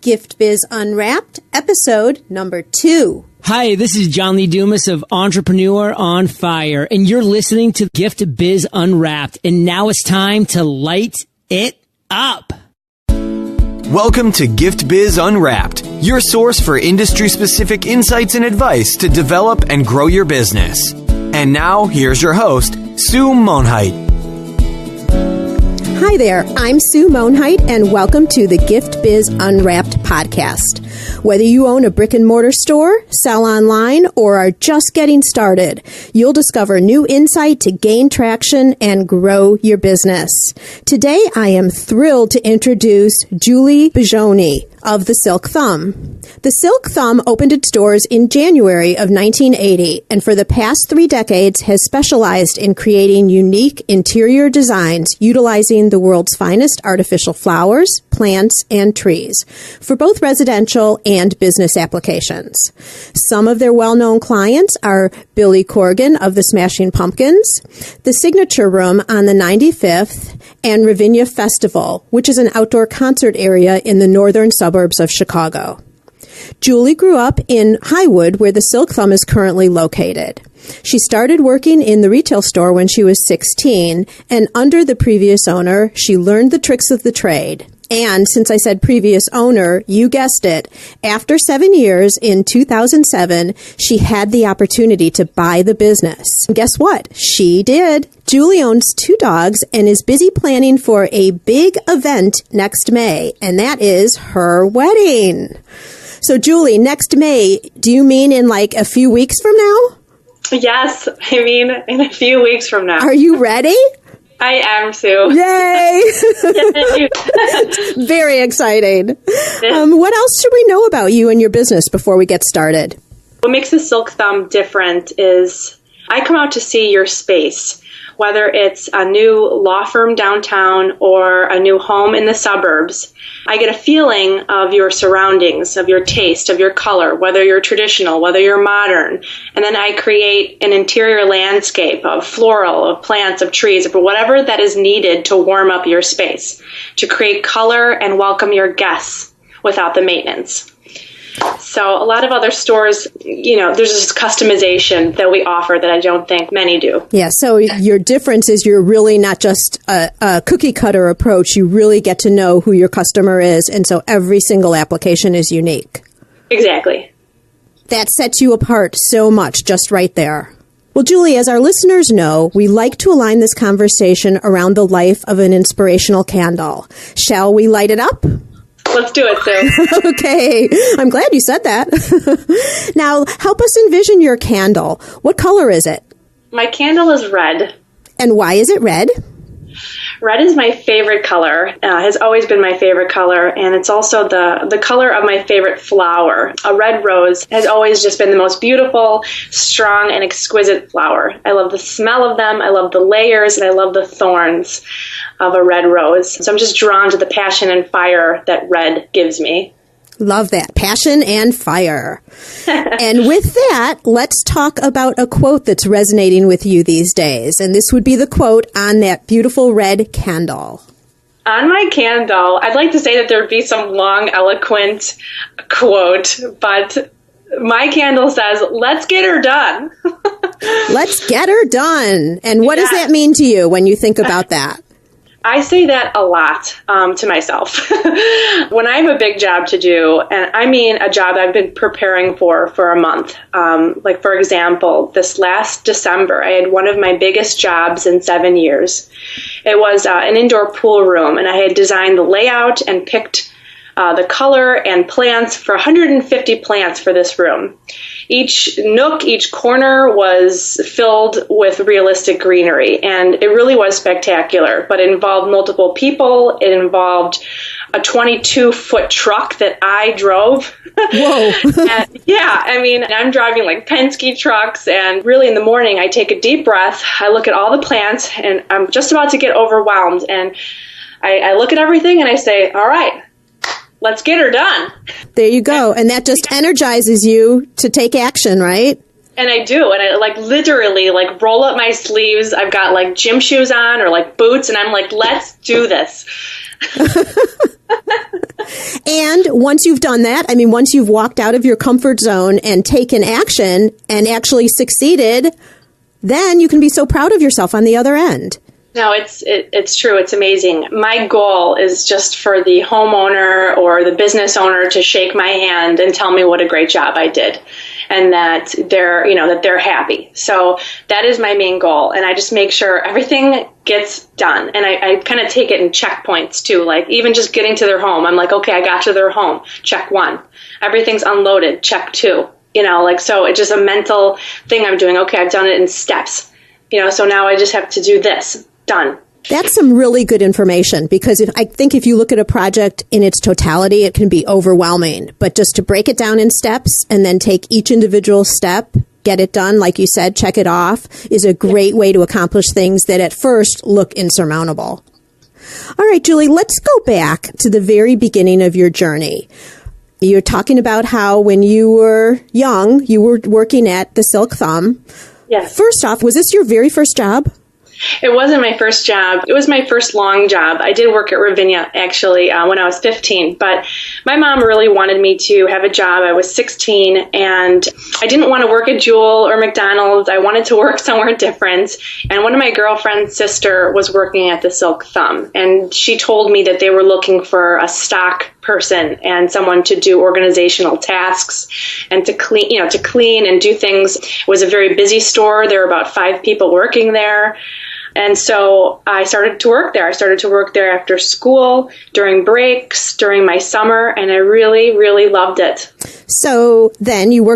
Gift Biz Unwrapped, episode number 2. Hi, this is John Lee Dumas of Entrepreneur on Fire, and you're listening to Gift Biz Unwrapped, and now it's time to light it up. Welcome to Gift Biz Unwrapped, your source for industry-specific insights and advice to develop and grow your business. And now, here's your host, Sue Monheit. Hi there, I'm Sue Monheit, and welcome to the Gift Biz Unwrapped podcast. Whether you own a brick and mortar store, sell online, or are just getting started, you'll discover new insight to gain traction and grow your business. Today, I am thrilled to introduce Julie Brugioni of the Silk Thumb. The Silk Thumb opened its doors in January of 1980, and for the past 3 decades has specialized in creating unique interior designs utilizing the world's finest artificial flowers, plants, and trees for both residential and business applications. Some of their well-known clients are Billy Corgan of the Smashing Pumpkins, the Signature Room on the 95th, and Ravinia Festival, which is an outdoor concert area in the northern suburbs of Chicago. Julie grew up in Highwood, where the Silk Thumb is currently located. She started working in the retail store when she was 16, and under the previous owner, she learned the tricks of the trade. And since I said previous owner, you guessed it, after 7 years, in 2007, she had the opportunity to buy the business. And guess what? She did. Julie owns 2 dogs and is busy planning for a big event next May, and that is her wedding. So Julie, next May, do you mean in like a few weeks from now? Yes, I mean in a few weeks from now. Are you ready? I am, Sue. Yay! Very exciting. What else should we know about you and your business before we get started? What makes the Silk Thumb different is I come out to see your space, whether it's a new law firm downtown or a new home in the suburbs. I get a feeling of your surroundings, of your taste, of your color, whether you're traditional, whether you're modern. And then I create an interior landscape of floral, of plants, of trees, of whatever that is needed to warm up your space, to create color and welcome your guests without the maintenance. So a lot of other stores, there's this customization that we offer that I don't think many do. Yeah, so your difference is you're really not just a cookie cutter approach. You really get to know who your customer is, and so every single application is unique. Exactly. That sets you apart so much just right there. Well, Julie, as our listeners know, we like to align this conversation around the life of an inspirational candle. Shall we light it up? Let's do it, Sue. Okay. I'm glad you said that. Now, help us envision your candle. What color is it? My candle is red. And why is it red? Red is my favorite color, has always been my favorite color, and it's also the color of my favorite flower. A red rose has always just been the most beautiful, strong, and exquisite flower. I love the smell of them, I love the layers, and I love the thorns of a red rose. So I'm just drawn to the passion and fire that red gives me. Love that. Passion and fire. And with that, let's talk about a quote that's resonating with you these days. And this would be the quote on that beautiful red candle. On my candle, I'd like to say that there'd be some long, eloquent quote, but my candle says, "Let's get her done." Let's get her done. And what does that mean to you when you think about that? I say that a lot to myself. When I have a big job to do, and I mean a job I've been preparing for a month. Like, for example, this last December, I had one of my biggest jobs in 7 years. It was an indoor pool room, and I had designed the layout and picked the color and plants for 150 plants for this room. Each nook, each corner was filled with realistic greenery, and it really was spectacular, but it involved multiple people. It involved a 22-foot truck that I drove. Whoa. And I'm driving like Penske trucks, and really in the morning I take a deep breath, I look at all the plants, and I'm just about to get overwhelmed, and I look at everything and I say, all right, let's get her done. There you go. And that just energizes you to take action, right? And I do. And I literally roll up my sleeves. I've got gym shoes on or boots. And I'm like, let's do this. And once you've done that, I mean, once you've walked out of your comfort zone and taken action and actually succeeded, then you can be so proud of yourself on the other end. No, it's true. It's amazing. My goal is just for the homeowner or the business owner to shake my hand and tell me what a great job I did, and that they're happy. So that is my main goal, and I just make sure everything gets done. And I kind of take it in checkpoints too. Like even just getting to their home, I'm like, okay, I got to their home. Check 1. Everything's unloaded. Check 2. So it's just a mental thing I'm doing. Okay, I've done it in steps. So now I just have to do this. Done. That's some really good information, because I think if you look at a project in its totality, it can be overwhelming. But just to break it down in steps and then take each individual step, get it done, like you said, check it off, is a great way to accomplish things that at first look insurmountable. All right, Julie, let's go back to the very beginning of your journey. You're talking about how when you were young, you were working at the Silk Thumb. Yes. First off, was this your very first job? It wasn't my first job. It was my first long job. I did work at Ravinia, actually, when I was 15. But my mom really wanted me to have a job. I was 16, and I didn't want to work at Jewel or McDonald's. I wanted to work somewhere different. And one of my girlfriend's sister was working at the Silk Thumb, and she told me that they were looking for a stock person and someone to do organizational tasks and to clean and do things. It was a very busy store. There were about 5 people working there. And so I started to work there. I started to work there after school, during breaks, during my summer, and I really, really loved it. So then you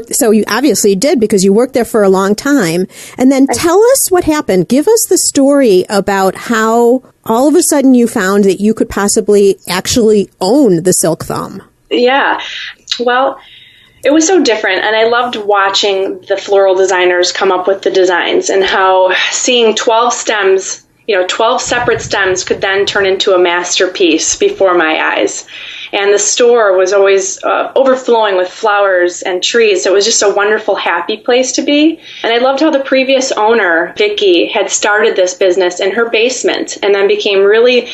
obviously did, because you worked there for a long time. And then tell us what happened. Give us the story about how all of a sudden you found that you could possibly actually own the Silk Thumb. Yeah. Well, it was so different, and I loved watching the floral designers come up with the designs, and how seeing 12 stems, 12 separate stems could then turn into a masterpiece before my eyes. And the store was always overflowing with flowers and trees. So it was just a wonderful, happy place to be. And I loved how the previous owner, Vicki, had started this business in her basement and then became really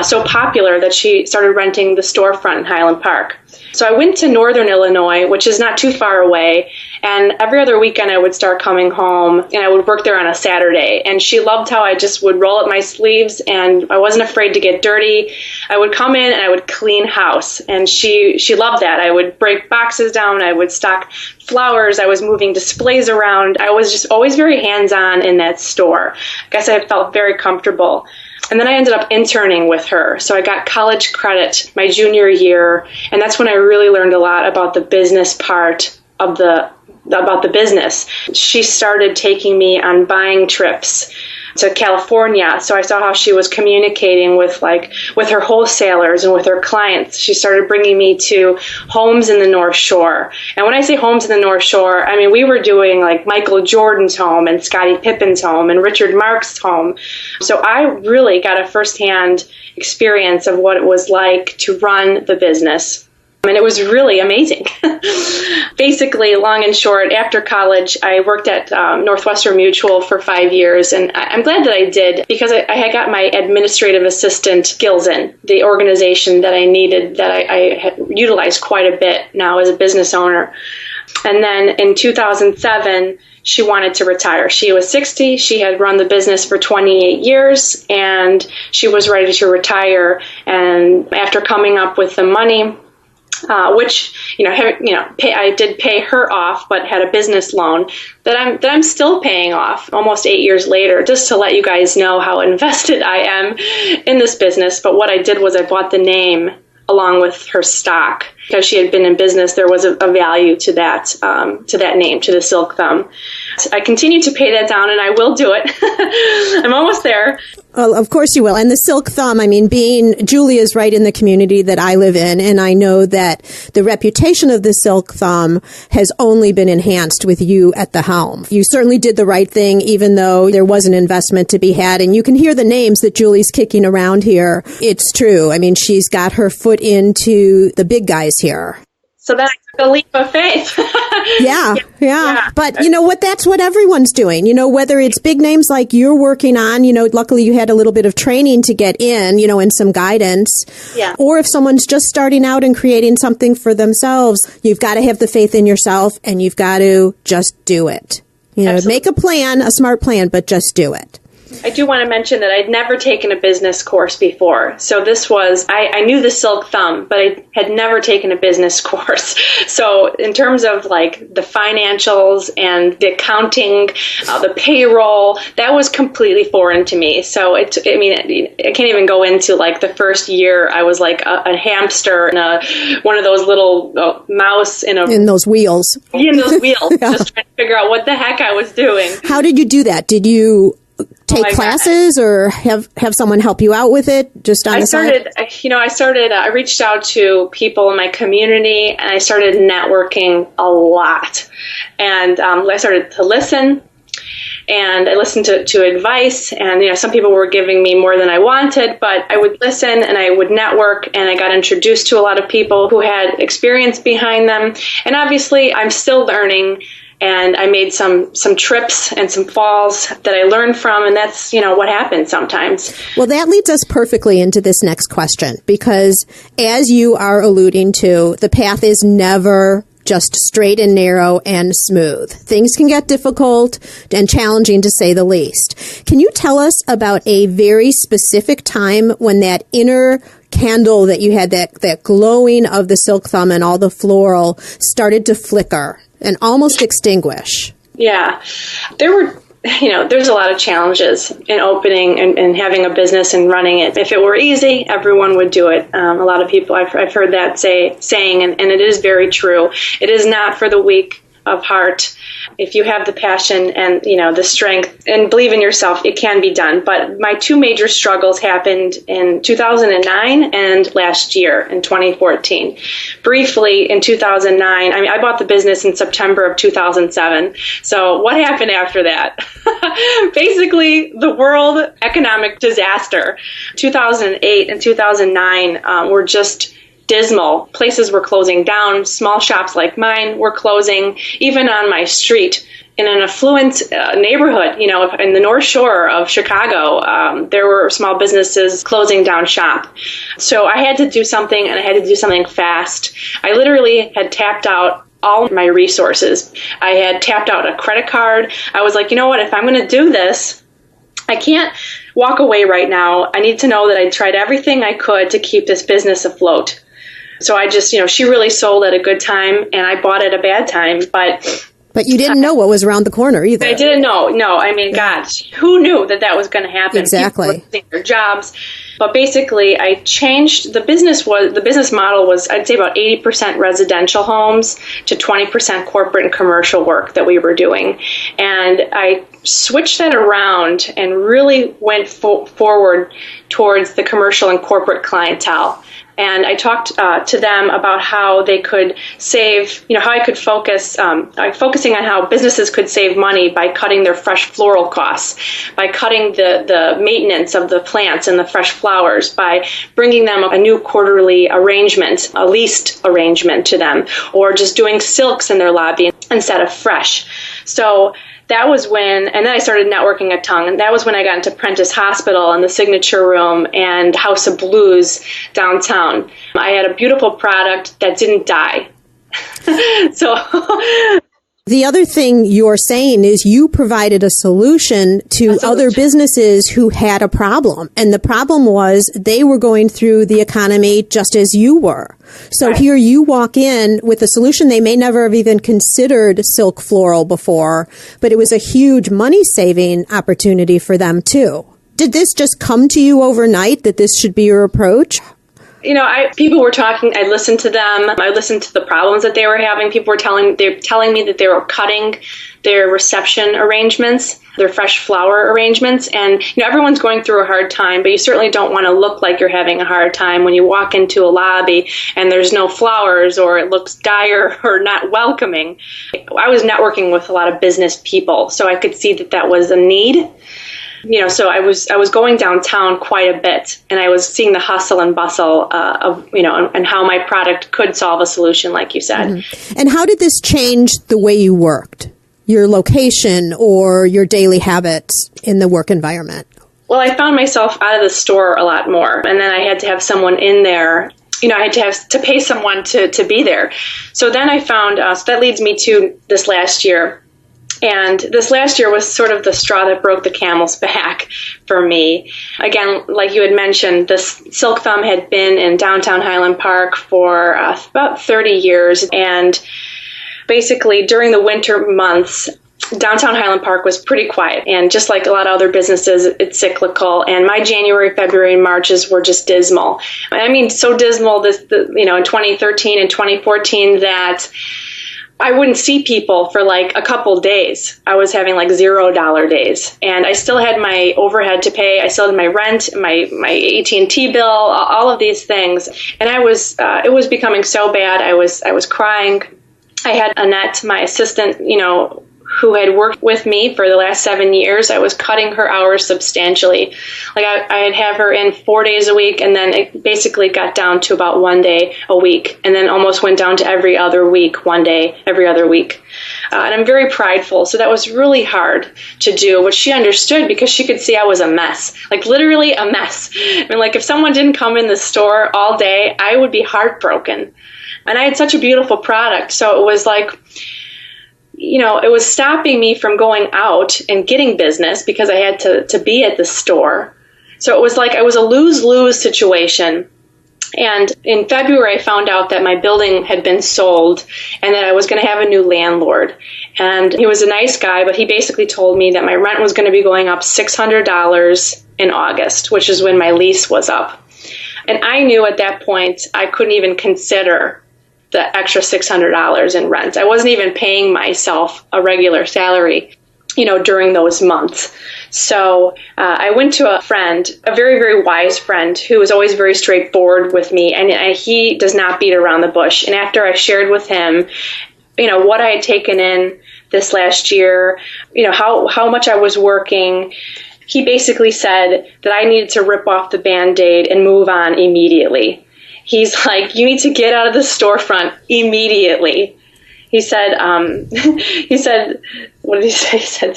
so popular that she started renting the storefront in Highland Park. So I went to Northern Illinois, which is not too far away, and every other weekend I would start coming home, and I would work there on a Saturday. And she loved how I just would roll up my sleeves, and I wasn't afraid to get dirty. I would come in and I would clean house, and she loved that. I would break boxes down, I would stock flowers, I was moving displays around. I was just always very hands-on in that store. I guess I felt very comfortable. And then I ended up interning with her. So I got college credit my junior year, and that's when I really learned a lot about the business part of about the business. She started taking me on buying trips to California. So I saw how she was communicating with her wholesalers and with her clients. She started bringing me to homes in the North Shore. And when I say homes in the North Shore, I mean, we were doing like Michael Jordan's home and Scottie Pippen's home and Richard Marx's home. So I really got a firsthand experience of what it was like to run the business. And it was really amazing. Basically, long and short, after college, I worked at Northwestern Mutual for 5 years. And I'm glad that I did, because I had got my administrative assistant skills in, the organization that I needed, that I had utilized quite a bit now as a business owner. And then in 2007, she wanted to retire. She was 60. She had run the business for 28 years, and she was ready to retire. And after coming up with the money, which I did pay her off, but had a business loan that I'm still paying off almost 8 years later, just to let you guys know how invested I am in this business. But what I did was I bought the name along with her stock, because she had been in business. There was a value to that name, to the Silk Thumb. So I continue to pay that down, and I will do it. I'm almost there. Well, of course you will. And the Silk Thumb, I mean, Julia's right in the community that I live in, and I know that the reputation of the Silk Thumb has only been enhanced with you at the helm. You certainly did the right thing, even though there was an investment to be had. And you can hear the names that Julie's kicking around here. It's true. I mean, she's got her foot into the big guys here. So then I took a leap of faith. Yeah. But you know what? That's what everyone's doing. You know, whether it's big names like you're working on, you know, luckily you had a little bit of training to get in, you know, and some guidance. Yeah. Or if someone's just starting out and creating something for themselves, you've got to have the faith in yourself and you've got to just do it. You know, Absolutely. make a plan, a smart plan, but just do it. I do want to mention that I'd never taken a business course before. So this was, I knew the silk thumb, but I had never taken a business course. So in terms of like the financials and the accounting, the payroll, that was completely foreign to me. So I can't even go into like the first year. I was like a hamster in one of those little mouse in those wheels. In those wheels, just trying to figure out what the heck I was doing. How did you do that? Did you take classes or have someone help you out with it just on the side? I reached out to people in my community and I started networking a lot. And I started to listen and I listened to advice, and, you know, some people were giving me more than I wanted, but I would listen and I would network, and I got introduced to a lot of people who had experience behind them. And obviously I'm still learning. And I made some trips and some falls that I learned from, and that's, you know, what happens sometimes. Well, that leads us perfectly into this next question, because as you are alluding to, the path is never just straight and narrow and smooth. Things can get difficult and challenging, to say the least. Can you tell us about a very specific time when that inner candle that you had, that glowing of the silk thumb and all the floral, started to flicker and almost extinguish? Yeah, there's a lot of challenges in opening and having a business and running it. If it were easy, everyone would do it. A lot of people, I've heard that saying, and it is very true. It is not for the weak of heart. If you have the passion and, you know, the strength and believe in yourself, it can be done. But my two major struggles happened in 2009 and last year in 2014. Briefly, in 2009, I bought the business in September of 2007. So what happened after that? Basically, the world economic disaster. 2008 and 2009 were just dismal. Places were closing down. Small shops like mine were closing. Even on my street, in an affluent neighborhood, you know, in the North Shore of Chicago, there were small businesses closing down shop. So I had to do something, and I had to do something fast. I literally had tapped out all my resources. I had tapped out a credit card. I was like, you know what, if I'm going to do this, I can't walk away right now. I need to know that I tried everything I could to keep this business afloat. So I just, she really sold at a good time, and I bought at a bad time. But you didn't know what was around the corner either. I didn't know. No, I mean, gosh, who knew that was going to happen? Exactly. People were losing their jobs. But basically, I changed the business model was, I'd say, about 80% residential homes to 20% corporate and commercial work that we were doing. And I switched that around and really went forward towards the commercial and corporate clientele. And I talked to them about how they could save, how I could focusing on how businesses could save money by cutting their fresh floral costs, by cutting the maintenance of the plants and the fresh flowers, by bringing them a new quarterly arrangement, a leased arrangement to them, or just doing silks in their lobby instead of fresh. So that was when, and then I started networking a ton, and that was when I got into Prentice Hospital and the Signature Room and House of Blues downtown. I had a beautiful product that didn't die. So the other thing you're saying is you provided a solution to other businesses who had a problem. And the problem was they were going through the economy just as you were. So right. Here you walk in with a solution. They may never have even considered silk floral before, but it was a huge money-saving opportunity for them too. Did this just come to you overnight that this should be your approach? People were talking, I listened to them. I listened to the problems that they were having. People were telling me that they were cutting their reception arrangements, their fresh flower arrangements. And, everyone's going through a hard time, but you certainly don't want to look like you're having a hard time when you walk into a lobby and there's no flowers or it looks dire or not welcoming. I was networking with a lot of business people, so I could see that was a need. So I was going downtown quite a bit, and I was seeing the hustle and bustle of, and how my product could solve a solution, like you said. Mm-hmm. And how did this change the way you worked, your location or your daily habits in the work environment? Well, I found myself out of the store a lot more, and then I had to have someone in there. I had to pay someone to be there. So then I found, so that leads me to this last year. And this last year was sort of the straw that broke the camel's back for me. Again, like you had mentioned, this Silk Thumb had been in downtown Highland Park for about 30 years. And basically during the winter months, downtown Highland Park was pretty quiet. And just like a lot of other businesses, it's cyclical. And my January, February, and Marches were just dismal. I mean, so dismal in 2013 and 2014 that I wouldn't see people for like a couple days. I was having like $0 days, and I still had my overhead to pay. I still had my rent, my AT&T bill, all of these things. And it was becoming so bad. I was crying. I had Annette, my assistant, who had worked with me for the last 7 years. I was cutting her hours substantially. Like I'd have her in 4 days a week, and then it basically got down to about 1 day a week, and then almost went down to every other week, 1 day, every other week. And I'm very prideful, so that was really hard to do, which she understood because she could see I was a mess, like literally a mess. I mean, like if someone didn't come in the store all day, I would be heartbroken. And I had such a beautiful product, so it was like, it was stopping me from going out and getting business because I had to be at the store. So it was like I was a lose-lose situation. And in February, I found out that my building had been sold and that I was going to have a new landlord. And he was a nice guy, but he basically told me that my rent was going to be going up $600 in August, which is when my lease was up. And I knew at that point I couldn't even consider the extra $600 in rent. I wasn't even paying myself a regular salary, during those months. So I went to a friend, a very, very wise friend who was always very straightforward with me, and he does not beat around the bush. And after I shared with him, what I had taken in this last year, how much I was working, he basically said that I needed to rip off the Band-Aid and move on immediately. He's like, you need to get out of the storefront immediately. He said, what did he say?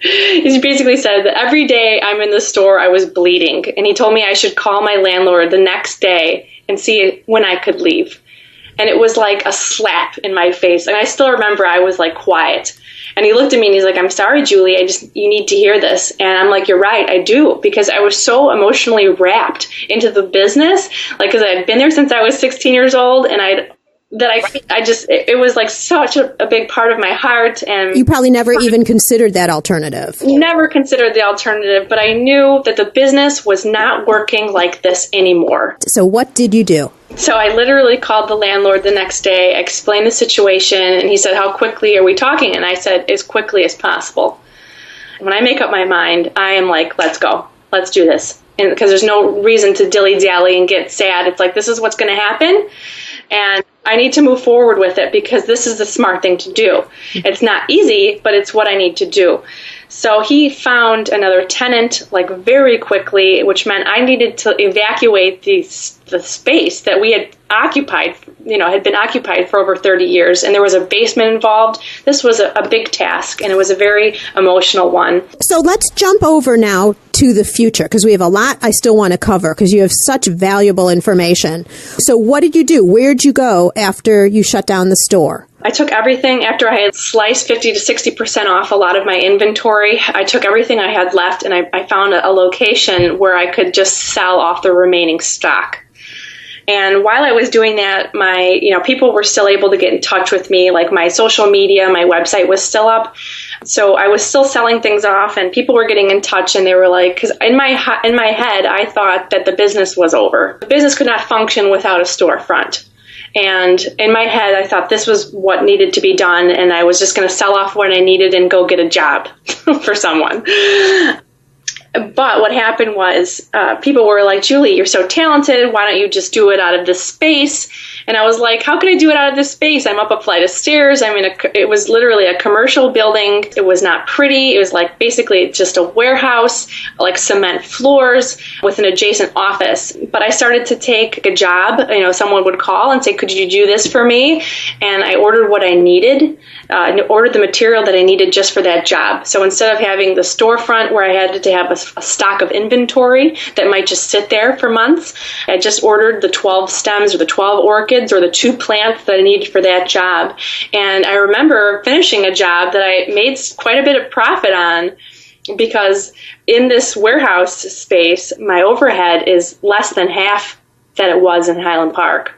He basically said that every day I'm in the store, I was bleeding. And he told me I should call my landlord the next day and see when I could leave. And it was like a slap in my face. And I still remember I was like quiet. And he looked at me and he's like, I'm sorry, Julie, you need to hear this. And I'm like, you're right, I do. Because I was so emotionally wrapped into the business, because I had been there since I was 16 years old. And it was like such a big part of my heart. And you probably never even considered that alternative. Never considered the alternative, but I knew that the business was not working like this anymore. So what did you do? So I literally called the landlord the next day, explained the situation, and he said, how quickly are we talking? And I said, as quickly as possible. When I make up my mind, I am like, let's go. Let's do this. And because there's no reason to dilly-dally and get sad. It's like, this is what's going to happen. And I need to move forward with it because this is the smart thing to do. It's not easy, but it's what I need to do. So he found another tenant like very quickly, which meant I needed to evacuate the space that we had occupied, had been occupied for over 30 years. And there was a basement involved. This was a big task, and it was a very emotional one. So let's jump over now to the future, because we have a lot I still want to cover because you have such valuable information. So what did you do? Where'd you go after you shut down the store? I took everything after I had sliced 50 to 60% off a lot of my inventory. I took everything I had left, and I found a location where I could just sell off the remaining stock. And while I was doing that, my people were still able to get in touch with me. Like my social media, my website was still up. So I was still selling things off, and people were getting in touch, and they were like, because in my head, I thought that the business was over. The business could not function without a storefront. And in my head, I thought this was what needed to be done, and I was just going to sell off what I needed and go get a job for someone. But what happened was people were like, Julie, you're so talented. Why don't you just do it out of this space? And I was like, how can I do it out of this space? I'm up a flight of stairs. It was literally a commercial building. It was not pretty. It was like basically just a warehouse, like cement floors with an adjacent office. But I started to take a job. Someone would call and say, could you do this for me? And I ordered what I needed. I ordered the material that I needed just for that job. So instead of having the storefront where I had to have a stock of inventory that might just sit there for months, I just ordered the 12 stems or the 12 orchids or the 2 plants that I needed for that job. And I remember finishing a job that I made quite a bit of profit on, because in this warehouse space, my overhead is less than half that it was in Highland Park.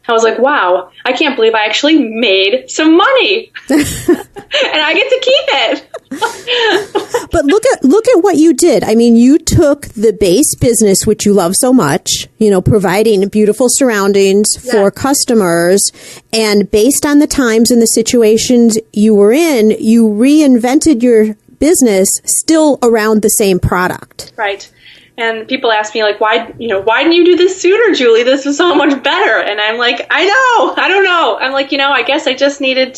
I was like, wow, I can't believe I actually made some money and I get to keep it. But look at what you did. I mean, you took the base business, which you love so much, providing beautiful surroundings for customers. And based on the times and the situations you were in, you reinvented your business still around the same product. Right. And people ask me, like, why didn't you do this sooner, Julie? This was so much better. And I'm like, I don't know. I'm like, I guess I just I need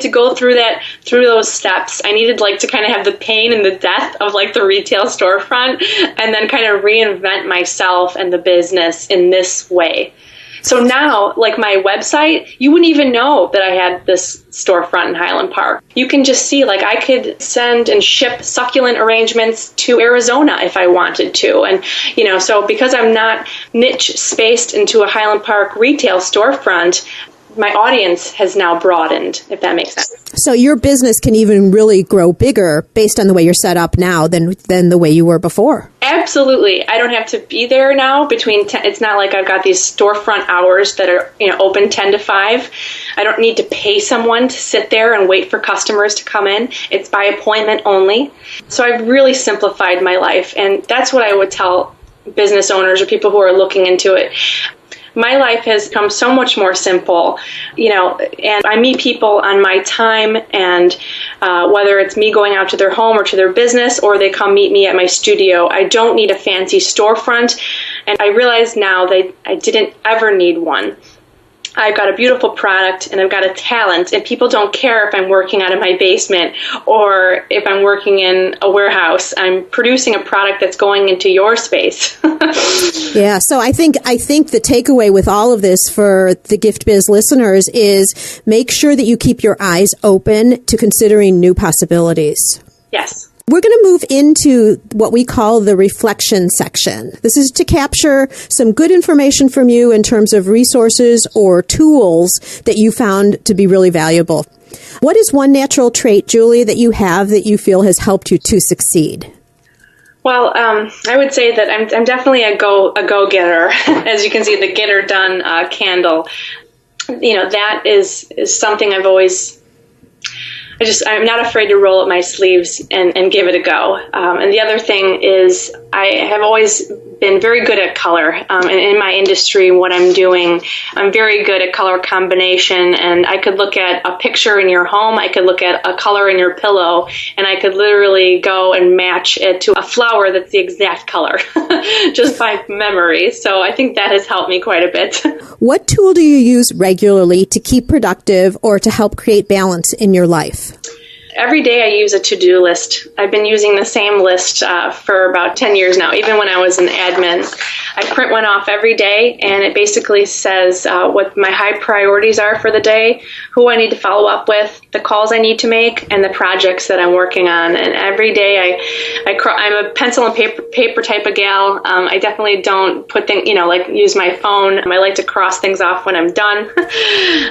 to go through those steps. I needed to kind of have the pain and the death of the retail storefront, and then kind of reinvent myself and the business in this way. So now, my website, you wouldn't even know that I had this storefront in Highland Park. You can just see, I could send and ship succulent arrangements to Arizona if I wanted to. And, so because I'm not niche spaced into a Highland Park retail storefront, my audience has now broadened, if that makes sense. So your business can even really grow bigger based on the way you're set up now than the way you were before. Absolutely. I don't have to be there now it's not like I've got these storefront hours that are, open 10 to 5. I don't need to pay someone to sit there and wait for customers to come in. It's by appointment only. So I've really simplified my life. And that's what I would tell business owners or people who are looking into it. My life has become so much more simple, and I meet people on my time, and whether it's me going out to their home or to their business, or they come meet me at my studio, I don't need a fancy storefront, and I realize now that I didn't ever need one. I've got a beautiful product and I've got a talent, and people don't care if I'm working out of my basement or if I'm working in a warehouse. I'm producing a product that's going into your space. Yeah. So I think the takeaway with all of this for the Gift Biz listeners is make sure that you keep your eyes open to considering new possibilities. Yes. We're going to move into what we call the reflection section. This is to capture some good information from you in terms of resources or tools that you found to be really valuable. What is one natural trait, Julie, that you have that you feel has helped you to succeed? Well, I would say that I'm definitely a go-getter. As you can see, the Get Her Done candle. That is something I've always... I'm not afraid to roll up my sleeves and give it a go. And the other thing is I have always been very good at color. And in my industry, what I'm doing, I'm very good at color combination. And I could look at a picture in your home. I could look at a color in your pillow, and I could literally go and match it to a flower that's the exact color just by memory. So I think that has helped me quite a bit. What tool do you use regularly to keep productive or to help create balance in your life? Every day I use a to-do list. I've been using the same list for about 10 years now, even when I was an admin. I print one off every day, and it basically says what my high priorities are for the day, who I need to follow up with, the calls I need to make, and the projects that I'm working on. And every day I'm a pencil and paper type of gal. I definitely don't put things, use my phone. I like to cross things off when I'm done.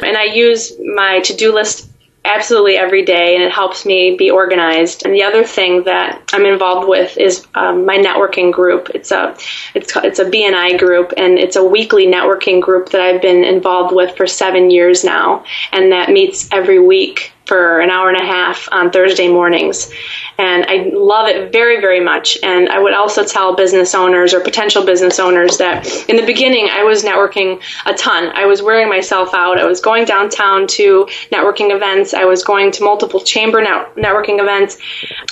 And I use my to-do list absolutely every day, and it helps me be organized. And the other thing that I'm involved with is my networking group. It's a BNI group, and it's a weekly networking group that I've been involved with for 7 years now, and that meets every week for an hour and a half on Thursday mornings. And I love it very, very much. And I would also tell business owners or potential business owners that in the beginning, I was networking a ton. I was wearing myself out. I was going downtown to networking events. I was going to multiple chamber networking events,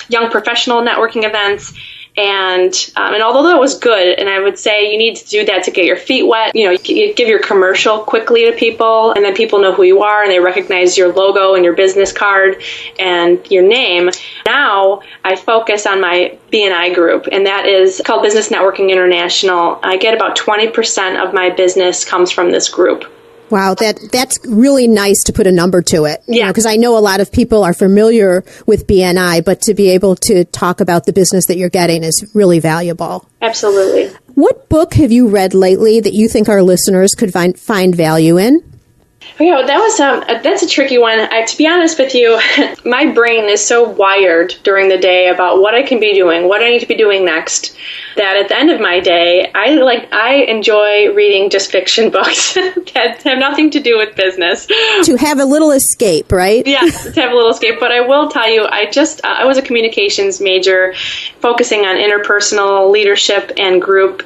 young professional networking events. And although that was good, and I would say you need to do that to get your feet wet, you give your commercial quickly to people, and then people know who you are, and they recognize your logo and your business card and your name. Now I focus on my BNI Group, and that is called Business Networking International. I get about 20% of my business comes from this group. Wow, that's really nice to put a number to it. Yeah. Because I know a lot of people are familiar with BNI, but to be able to talk about the business that you're getting is really valuable. Absolutely. What book have you read lately that you think our listeners could find value in? That's a tricky one. To be honest with you, my brain is so wired during the day about what I can be doing, what I need to be doing next, that at the end of my day, I enjoy reading just fiction books that have nothing to do with business. To have a little escape, right? Yeah, to have a little escape. But I will tell you, I was a communications major focusing on interpersonal leadership and group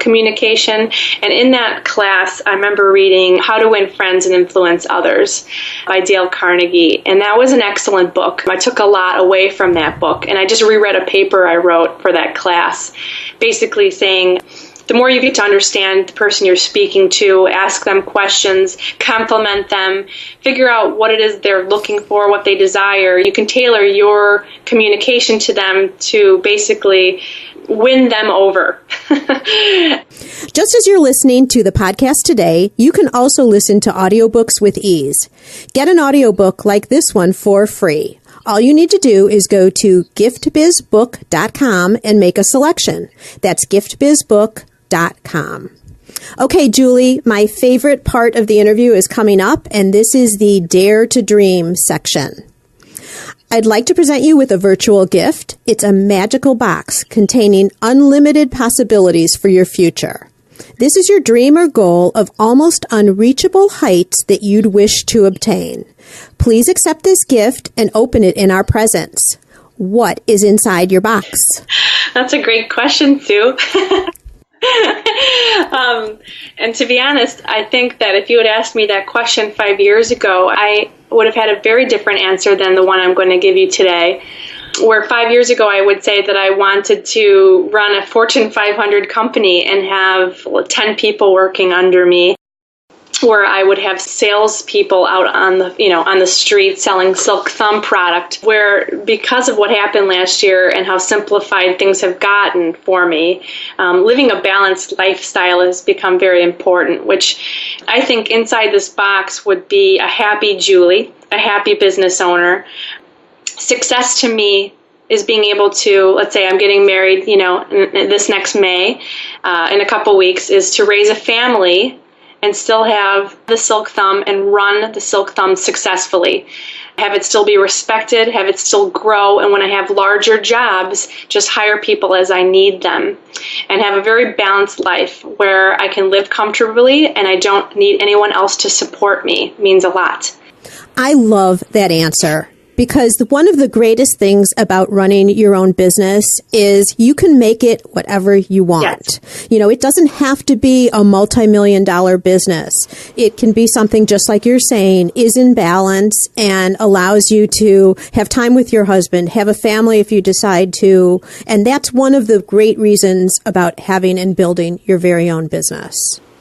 communication. And in that class, I remember reading How to Win Friends and Influence Others by Dale Carnegie. And that was an excellent book. I took a lot away from that book. And I just reread a paper I wrote for that class, basically saying, the more you get to understand the person you're speaking to, ask them questions, compliment them, figure out what it is they're looking for, what they desire, you can tailor your communication to them to basically win them over. Just as you're listening to the podcast today, you can also listen to audiobooks with ease. Get an audiobook like this one for free. All you need to do is go to giftbizbook.com and make a selection. That's giftbizbook.com. Okay, Julie, my favorite part of the interview is coming up, and this is the Dare to Dream section. I'd like to present you with a virtual gift. It's a magical box containing unlimited possibilities for your future. This is your dream or goal of almost unreachable heights that you'd wish to obtain. Please accept this gift and open it in our presence. What is inside your box? That's a great question, Sue. And to be honest, I think that if you had asked me that question 5 years ago, I would have had a very different answer than the one I'm going to give you today. Where 5 years ago, I would say that I wanted to run a Fortune 500 company and have 10 people working under me, where I would have salespeople out on the street selling Silk Thumb product, where because of what happened last year and how simplified things have gotten for me, living a balanced lifestyle has become very important, which I think inside this box would be a happy Julie, a happy business owner. Success to me is being able to, let's say I'm getting married, this next May, in a couple weeks, is to raise a family and still have the Silk Thumb and run the Silk Thumb successfully. Have it still be respected, have it still grow, and when I have larger jobs, just hire people as I need them. And have a very balanced life where I can live comfortably and I don't need anyone else to support me. It means a lot. I love that answer. Because one of the greatest things about running your own business is you can make it whatever you want. Yes. It doesn't have to be a multi-million-dollar business. It can be something, just like you're saying, is in balance and allows you to have time with your husband, have a family if you decide to. And that's one of the great reasons about having and building your very own business.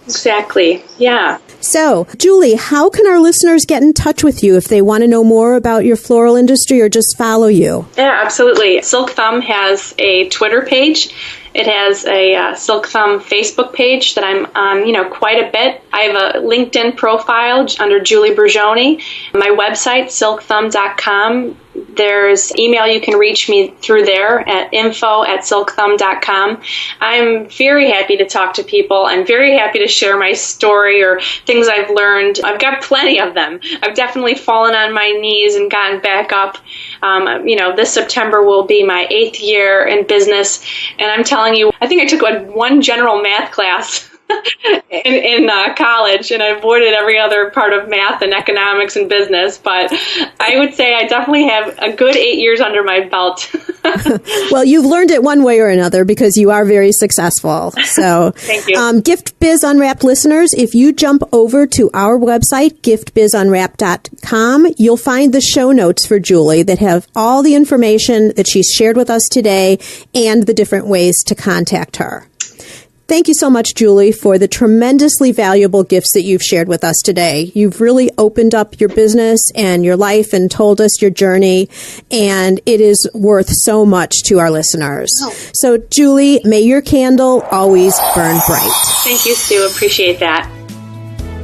Exactly. Yeah. So, Julie, how can our listeners get in touch with you if they want to know more about your floral industry or just follow you? Yeah, absolutely. Silk Thumb has a Twitter page. It has a Silk Thumb Facebook page that I'm on, quite a bit. I have a LinkedIn profile under Julie Brugioni. My website, silkthumb.com. There's email you can reach me through there at info@silkthumb.com. I'm very happy to talk to people. I'm very happy to share my story or things I've learned. I've got plenty of them. I've definitely fallen on my knees and gotten back up. This September will be my 8th year in business. And I'm telling you, I think I took one general math class in college, and I avoided every other part of math and economics and business. But I would say I definitely have a good 8 years under my belt. Well, you've learned it one way or another because you are very successful. So thank you. Gift Biz Unwrapped listeners, if you jump over to our website, giftbizunwrapped.com, you'll find the show notes for Julie that have all the information that she's shared with us today and the different ways to contact her. Thank you so much, Julie, for the tremendously valuable gifts that you've shared with us today. You've really opened up your business and your life and told us your journey, and it is worth so much to our listeners. Oh. So, Julie, may your candle always burn bright. Thank you, Sue. Appreciate that.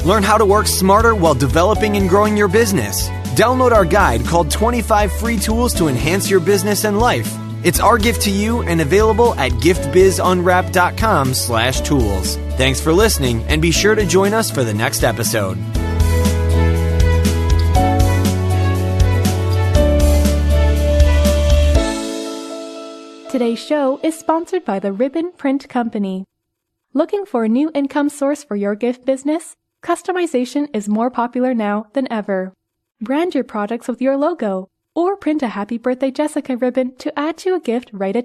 Learn how to work smarter while developing and growing your business. Download our guide called 25 Free Tools to Enhance Your Business and Life. It's our gift to you and available at giftbizunwrapped.com/tools. Thanks for listening, and be sure to join us for the next episode. Today's show is sponsored by the Ribbon Print Company. Looking for a new income source for your gift business? Customization is more popular now than ever. Brand your products with your logo, or print a Happy Birthday Jessica ribbon to add to a gift right at